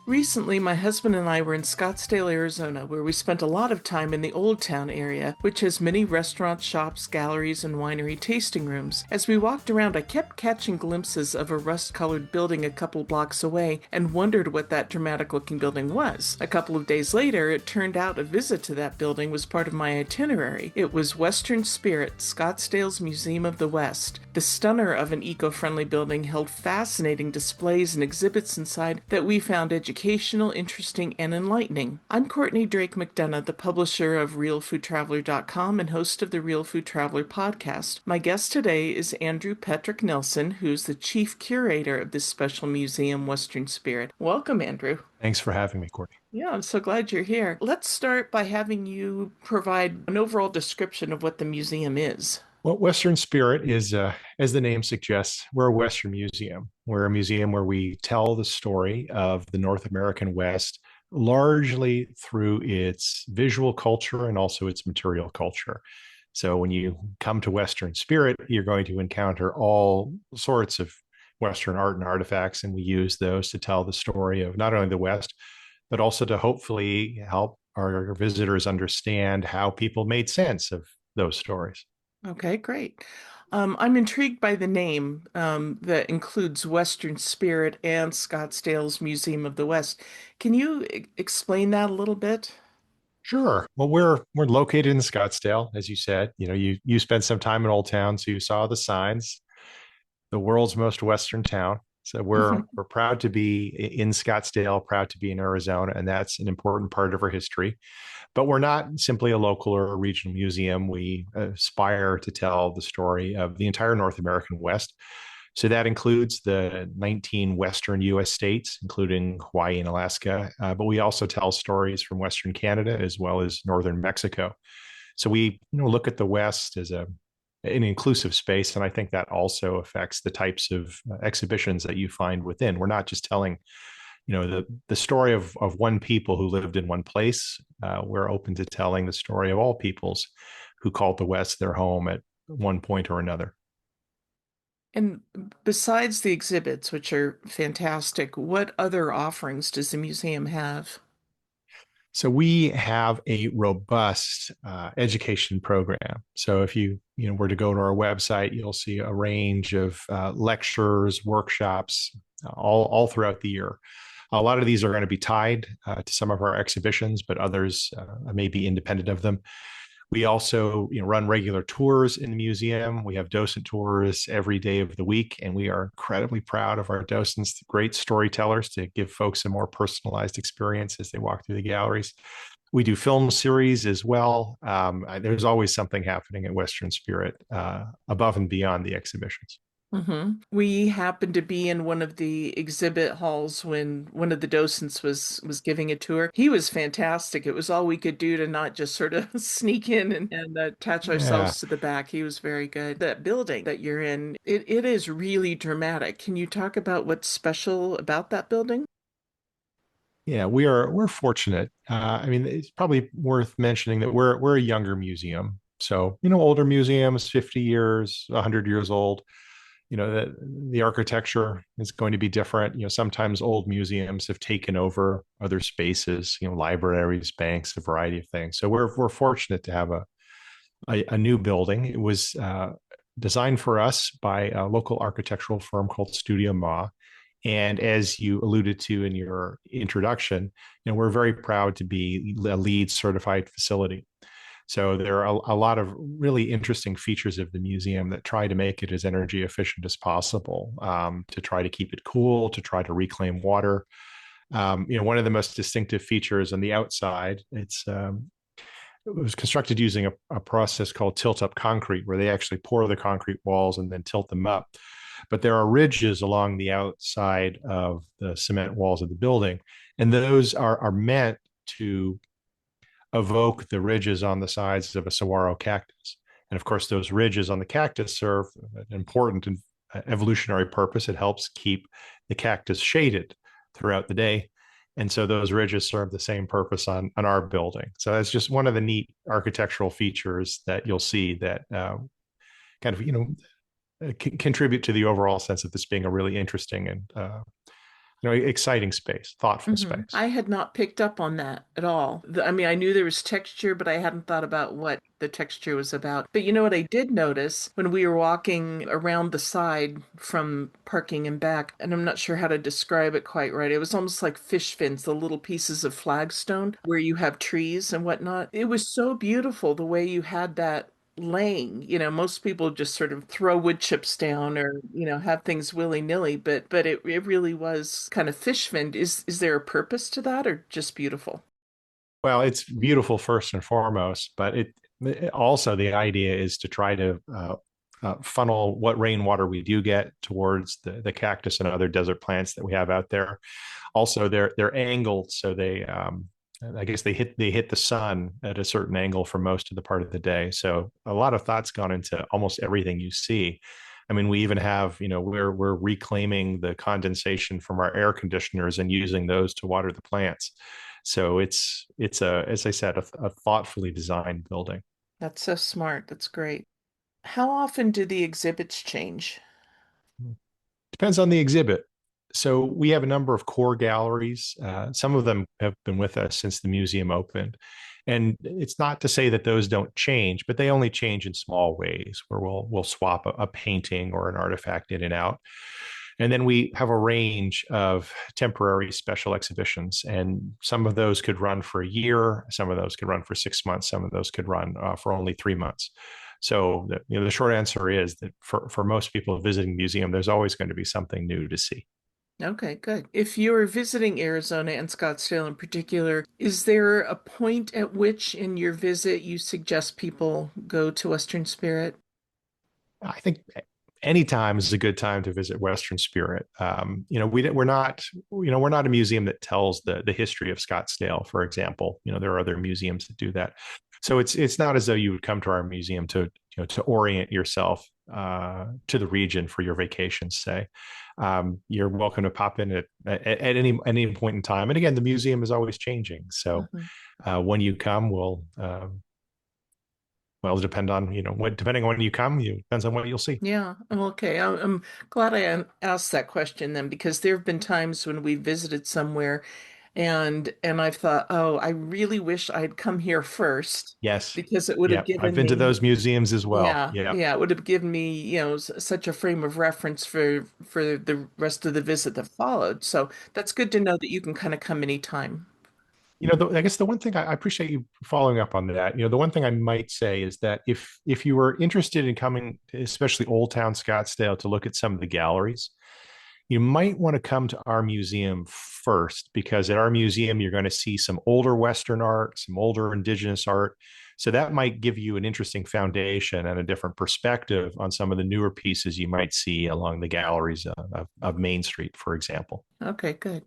Recently, my husband and I were in Scottsdale, Arizona, where we spent a lot of time in the Old Town area, which has many restaurants, shops, galleries, and winery tasting rooms. As we walked around, I kept catching glimpses of a rust-colored building a couple blocks away and wondered what that dramatic-looking building was. A couple of days later, it turned out a visit to that building was part of my itinerary. It was Western Spirit, Scottsdale's Museum of the West. The stunner of an eco-friendly building held fascinating displays and exhibits inside that we found educational, interesting, and enlightening. I'm Courtney Drake McDonough, the publisher of RealFoodTraveler.com and host of the Real Food Traveler podcast. My guest today is Andrew Petrick Nelson, who's the chief curator of this special museum, Western Spirit. Welcome, Andrew. Thanks for having me, Courtney. Yeah, I'm so glad you're here. Let's start by having you provide an overall description of what the museum is. Well, Western Spirit is, as the name suggests, we're a Western museum. We're a museum where we tell the story of the North American West largely through its visual culture and also its material culture. So when you come to Western Spirit, you're going to encounter all sorts of Western art and artifacts, and we use those to tell the story of not only the West, but also to hopefully help our visitors understand how people made sense of those stories. Okay, great. I'm intrigued by the name that includes Western Spirit and Scottsdale's Museum of the West. Can you explain that a little bit? Sure. Well, we're located in Scottsdale, as you said. You spent some time in Old Town, so you saw the signs, the world's most Western town. So we're proud to be in Scottsdale, proud to be in Arizona, and that's an important part of our history. But we're not simply a local or a regional museum. We aspire to tell the story of the entire North American West. So that includes the 19 Western US states, including Hawaii and Alaska. But we also tell stories from Western Canada as well as Northern Mexico. So we look at the West as an inclusive space. And I think that also affects the types of exhibitions that you find within. We're not just telling the story of one people who lived in one place. We're open to telling the story of all peoples who called the West their home at one point or another. And besides the exhibits, which are fantastic, what other offerings does the museum have? So we have a robust education program. So if you were to go to our website, you'll see a range of lectures, workshops, all throughout the year. A lot of these are going to be tied to some of our exhibitions, but others may be independent of them. We also run regular tours in the museum. We have docent tours every day of the week, and we are incredibly proud of our docents, great storytellers to give folks a more personalized experience as they walk through the galleries. We do film series as well. There's always something happening at Western Spirit above and beyond the exhibitions. We happened to be in one of the exhibit halls when one of the docents was giving a tour. He was fantastic. It was all we could do to not just sort of sneak in and attach Yeah. ourselves to the back. He was very good. That building that you're in, it is really dramatic. Can you talk about what's special about that building? Yeah, we're fortunate. I mean, it's probably worth mentioning that we're a younger museum. So, older museums, 50 years, 100 years old, the architecture is going to be different. Sometimes old museums have taken over other spaces, libraries, banks, a variety of things. So we're fortunate to have a new building. It was designed for us by a local architectural firm called Studio Ma. And as you alluded to in your introduction, we're very proud to be a LEED certified facility. So there are a lot of really interesting features of the museum that try to make it as energy efficient as possible, to try to keep it cool, to try to reclaim water. One of the most distinctive features on the outside, it was constructed using a process called tilt up concrete, where they actually pour the concrete walls and then tilt them up. But there are ridges along the outside of the cement walls of the building, and those are meant to evoke the ridges on the sides of a saguaro cactus. And of course, those ridges on the cactus serve an important evolutionary purpose. It helps keep the cactus shaded throughout the day. And so those ridges serve the same purpose on our building. So that's just one of the neat architectural features that you'll see that kind of, contribute to the overall sense of this being a really interesting and exciting space, thoughtful space. I had not picked up on that at all. I mean, I knew there was texture, but I hadn't thought about what the texture was about. But you know what I did notice when we were walking around the side from parking and back, and I'm not sure how to describe it quite right. It was almost like fish fins, the little pieces of flagstone where you have trees and whatnot. It was so beautiful the way you had that laying. Most people just sort of throw wood chips down or, have things willy-nilly, but it really was kind of fish finned. Is there a purpose to that or just beautiful? Well, it's beautiful first and foremost, but also the idea is to try to funnel what rainwater we do get towards the cactus and other desert plants that we have out there. Also, they're angled, so I guess they hit the sun at a certain angle for most of the part of the day. So a lot of thought's gone into almost everything you see. I mean, we even have, we're reclaiming the condensation from our air conditioners and using those to water the plants. So it's as I said, a thoughtfully designed building. That's so smart. That's great. How often do the exhibits change? Depends on the exhibit. So we have a number of core galleries. Some of them have been with us since the museum opened. And it's not to say that those don't change, but they only change in small ways where we'll swap a painting or an artifact in and out. And then we have a range of temporary special exhibitions, and some of those could run for a year, some of those could run for 6 months, some of those could run for only 3 months. So the short answer is that for most people visiting the museum, there's always going to be something new to see. Okay, good. If you're visiting Arizona and Scottsdale in particular, is there a point at which in your visit you suggest people go to Western Spirit? I think anytime is a good time to visit Western Spirit. We're not a museum that tells the history of Scottsdale, for example. There are other museums that do that. So it's not as though you would come to our museum to orient yourself to the region for your vacation stay. You're welcome to pop in at any point in time. And again, the museum is always changing. So Mhm. when you come, well, depend on depending on when you come, depends on what you'll see. Yeah, okay. I'm glad I asked that question then because there have been times when we visited somewhere and I've thought, oh, I really wish I'd come here first Yes. because it would have Yeah. I've given been to me, those museums as well. yeah, Yeah. yeah, it would have given me, such a frame of reference for the rest of the visit that followed. So that's good to know that you can kind of come anytime. I guess the one thing I appreciate you following up on that. The one thing I might say is that if you were interested in coming, especially Old Town Scottsdale, to look at some of the galleries, you might want to come to our museum first, because at our museum you're going to see some older Western art, some older indigenous art. So that might give you an interesting foundation and a different perspective on some of the newer pieces you might see along the galleries of Main Street, for example. Okay, good.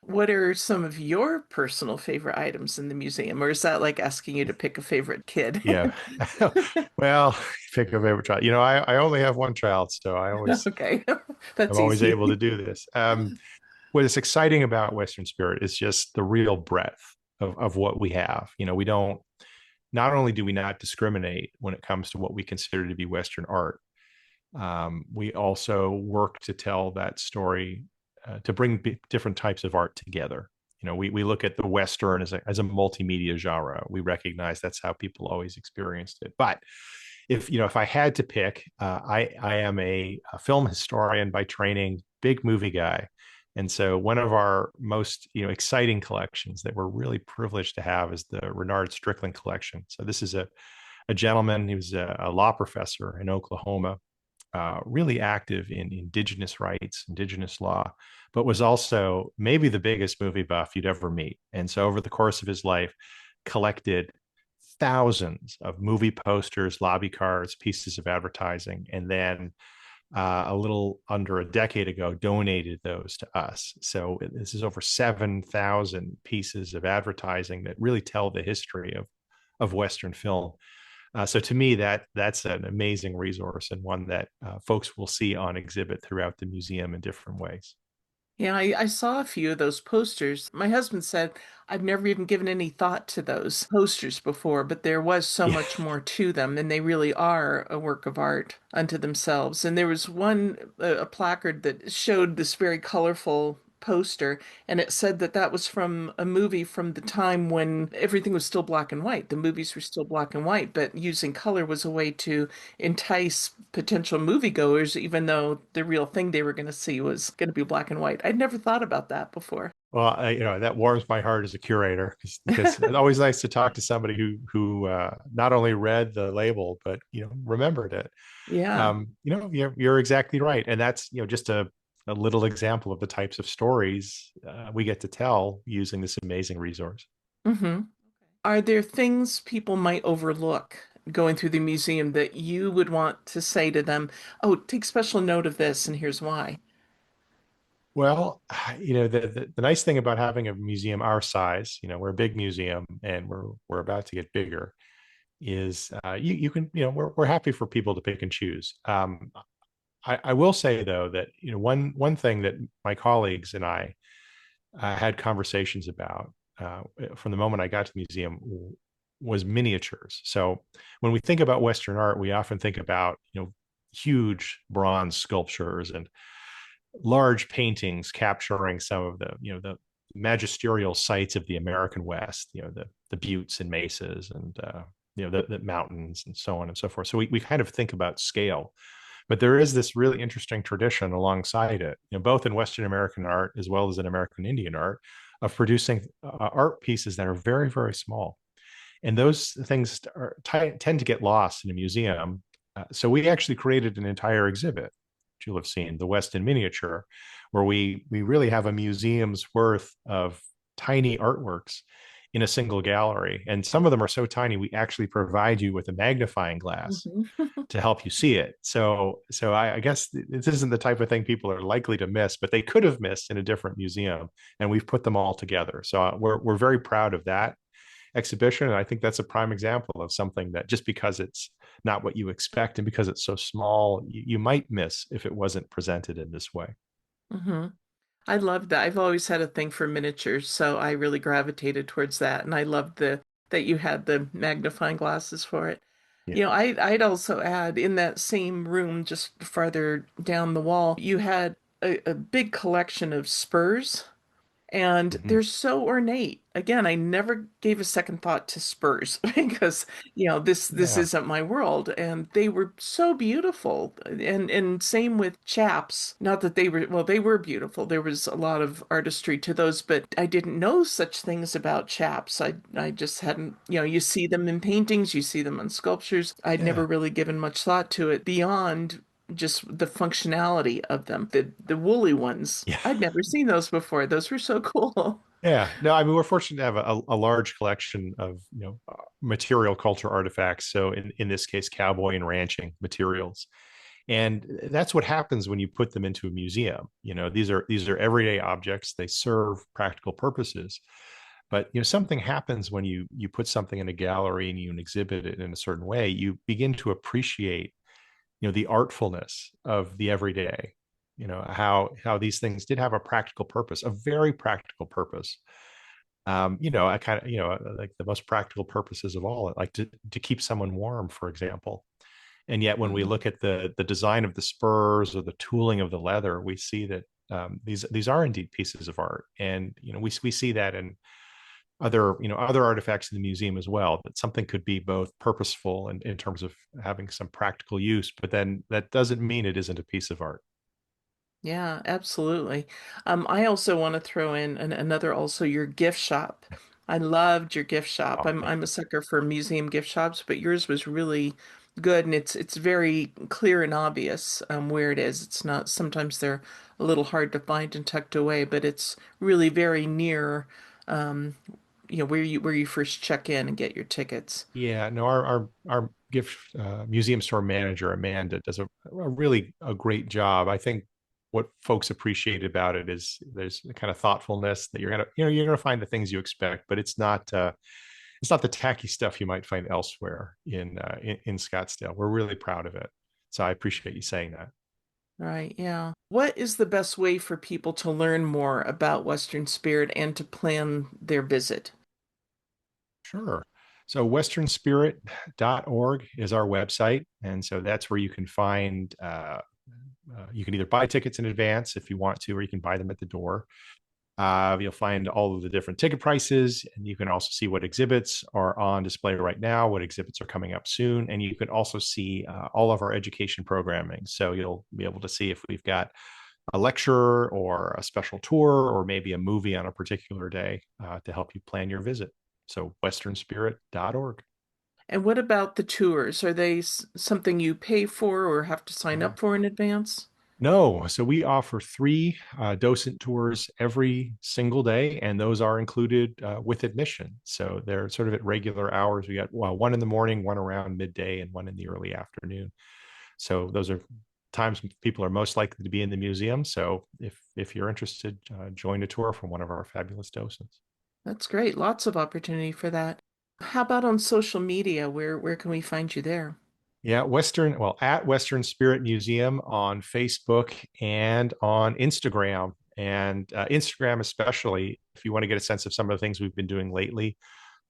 What are some of your personal favorite items in the museum, or is that like asking you to pick a favorite kid? Yeah. Well, pick a favorite child. I only have one child, so Okay, I'm that's always easy. able to do this. What is exciting about Western Spirit is just the real breadth of what we have. We don't, not only do we not discriminate when it comes to what we consider to be Western art, we also work to tell that story, to bring different types of art together. We look at the Western as a multimedia genre. We recognize that's how people always experienced it. But if I had to pick, I am a film historian by training, big movie guy. And so one of our most exciting collections that we're really privileged to have is the Renard Strickland collection. So this is a gentleman. He was a law professor in Oklahoma, really active in indigenous rights, indigenous law, but was also maybe the biggest movie buff you'd ever meet. And so over the course of his life, collected thousands of movie posters, lobby cards, pieces of advertising, and then a little under a decade ago donated those to us. So this is over 7,000 pieces of advertising that really tell the history of Western film. So to me, that's an amazing resource, and one that folks will see on exhibit throughout the museum in different ways. Yeah, I saw a few of those posters. My husband said I've never even given any thought to those posters before, but there was so Yeah. much more to them, and they really are a work of art unto themselves. And there was one, a placard that showed this very colorful poster, and it said that that was from a movie from the time when everything was still black and white. The movies were still black and white, but using color was a way to entice potential moviegoers, even though the real thing they were going to see was going to be black and white. I'd never thought about that before. Well, that warms my heart as a curator because it's always nice to talk to somebody who not only read the label but remembered it. Yeah. You're exactly right, and that's just a little example of the types of stories we get to tell using this amazing resource. Hmm. Are there things people might overlook going through the museum that you would want to say to them, oh, take special note of this, and here's why? Well, the nice thing about having a museum our size, we're a big museum and we're about to get bigger, is you can we're happy for people to pick and choose. I will say though that one thing that my colleagues and I had conversations about from the moment I got to the museum was miniatures. So when we think about Western art, we often think about huge bronze sculptures and large paintings capturing some of the magisterial sites of the American West, the buttes and mesas and the mountains and so on and so forth. So we kind of think about scale, but there is this really interesting tradition alongside it, both in Western American art as well as in American Indian art, of producing art pieces that are very, very small. And those things tend to get lost in a museum. So we actually created an entire exhibit, which you'll have seen, the West in Miniature, where we really have a museum's worth of tiny artworks in a single gallery. And some of them are so tiny, we actually provide you with a magnifying glass Hmm. to help you see it. So I guess this isn't the type of thing people are likely to miss, but they could have missed in a different museum, and we've put them all together. So we're very proud of that exhibition, and I think that's a prime example of something that just because it's not what you expect and because it's so small, you might miss if it wasn't presented in this way. Hmm. I love that. I've always had a thing for miniatures, so I really gravitated towards that, and I loved the that you had the magnifying glasses for it. Yeah. I'd also add in that same room, just farther down the wall, you had a big collection of spurs. And Mhm. they're so ornate. Again, I never gave a second thought to spurs because, this Yeah. isn't my world. And they were so beautiful. And same with chaps. Not that they were, well, they were beautiful. There was a lot of artistry to those, but I didn't know such things about chaps. I just hadn't, you see them in paintings, you see them on sculptures. I'd Yeah. never really given much thought to it beyond just the functionality of them. The woolly ones, Yeah. I'd never seen those before. Those were so cool. Yeah. No, I mean, we're fortunate to have a large collection of, material culture artifacts. So in this case, cowboy and ranching materials. And that's what happens when you put them into a museum. These are everyday objects. They serve practical purposes. But something happens when you put something in a gallery and you exhibit it in a certain way. You begin to appreciate the artfulness of the everyday, how these things did have a practical purpose, a very practical purpose. I kind of, like the most practical purposes of all, like to keep someone warm, for example. And yet when we Mhm. look at the design of the spurs or the tooling of the leather, we see that these are indeed pieces of art. And we see that in other artifacts in the museum as well, that something could be both purposeful and in terms of having some practical use, but then that doesn't mean it isn't a piece of art. Yeah, absolutely. I also want to throw in another also your gift shop. I loved your gift shop. Oh, I'm thank a you. sucker for museum gift shops, but yours was really good, and it's very clear and obvious where it is. It's not, sometimes they're a little hard to find and tucked away, but it's really very near um, where you first check in and get your tickets. Yeah, no, our gift museum store manager Amanda does a really a great job. I think what folks appreciate about it is there's the kind of thoughtfulness that you're gonna find the things you expect, but it's not the tacky stuff you might find elsewhere in Scottsdale. We're really proud of it, so I appreciate you saying that. Right, yeah. What is the best way for people to learn more about Western Spirit and to plan their visit? Sure. So westernspirit.org is our website. And so that's where you can find You can either buy tickets in advance if you want to, or you can buy them at the door. You'll find all of the different ticket prices, and you can also see what exhibits are on display right now, what exhibits are coming up soon, and you can also see all of our education programming. So you'll be able to see if we've got a lecture or a special tour or maybe a movie on a particular day to help you plan your visit. So westernspirit.org. And what about the tours? Are they something you pay for or have to sign up for in advance? No, so we offer three docent tours every single day, and those are included with admission. So they're sort of at regular hours. We got one in the morning, one around midday, and one in the early afternoon. So those are times people are most likely to be in the museum. So if you're interested, join a tour from one of our fabulous docents. That's great. Lots of opportunity for that. How about on social media? Where can we find you there? Yeah, at Western Spirit Museum on Facebook and on Instagram. And Instagram, especially, if you want to get a sense of some of the things we've been doing lately,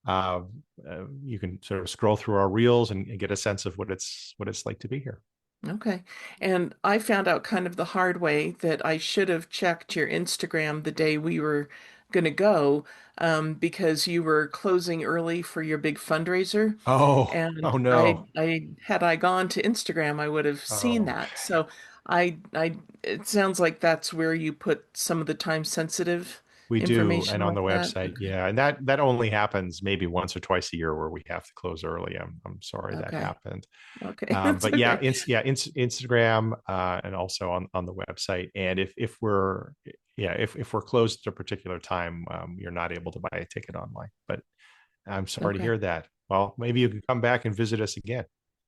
uh, you can sort of scroll through our reels and get a sense of what it's like to be here. Okay. And I found out kind of the hard way that I should have checked your Instagram the day we were going to go, because you were closing early for your big fundraiser. Oh And no. had I gone to Instagram, I would have seen Oh, that. So it sounds like that's where you put some of the time sensitive we do, information and on like the that. website, yeah, and that only happens maybe once or twice a year where we have to close early. I'm sorry that Okay. happened. Okay. That's But yeah, okay. Instagram and also on the website. And if we're closed at a particular time, you're not able to buy a ticket online. But I'm sorry to Okay. hear that. Well, maybe you can come back and visit us again.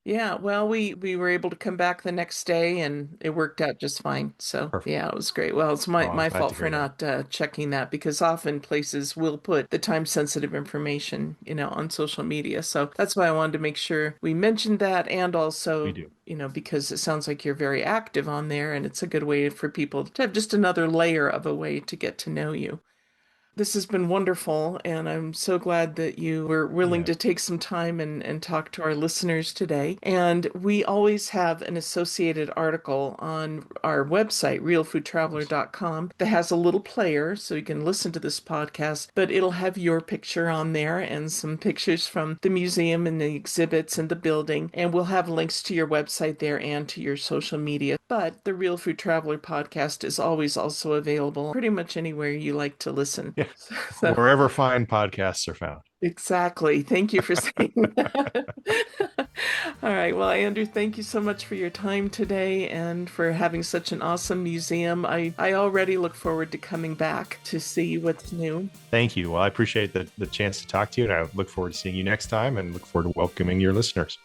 Yeah, well, we were able to come back the next day and it worked out just fine. So, Perfect. yeah, it was great. Well, it's Oh, I'm my glad fault to for hear that. not checking that because often places will put the time sensitive information, on social media. So that's why I wanted to make sure we mentioned that and We also, do. because it sounds like you're very active on there and it's a good way for people to have just another layer of a way to get to know you. This has been wonderful, and I'm so glad that you were willing Yeah. to take some time and talk to our listeners today. And we always have an associated article on our website, realfoodtraveler.com, that has a little player so you can listen to this podcast, but it'll have your picture on there and some pictures from the museum and the exhibits and the building. And we'll have links to your website there and to your social media. But the Real Food Traveler podcast is always also available pretty much anywhere you like to listen. Yeah. So, Wherever fine podcasts are found. exactly. Thank you for saying that. All right. Well, Andrew, thank you so much for your time today and for having such an awesome museum. I already look forward to coming back to see what's new. Thank you. Well, I appreciate the chance to talk to you, and I look forward to seeing you next time and look forward to welcoming your listeners.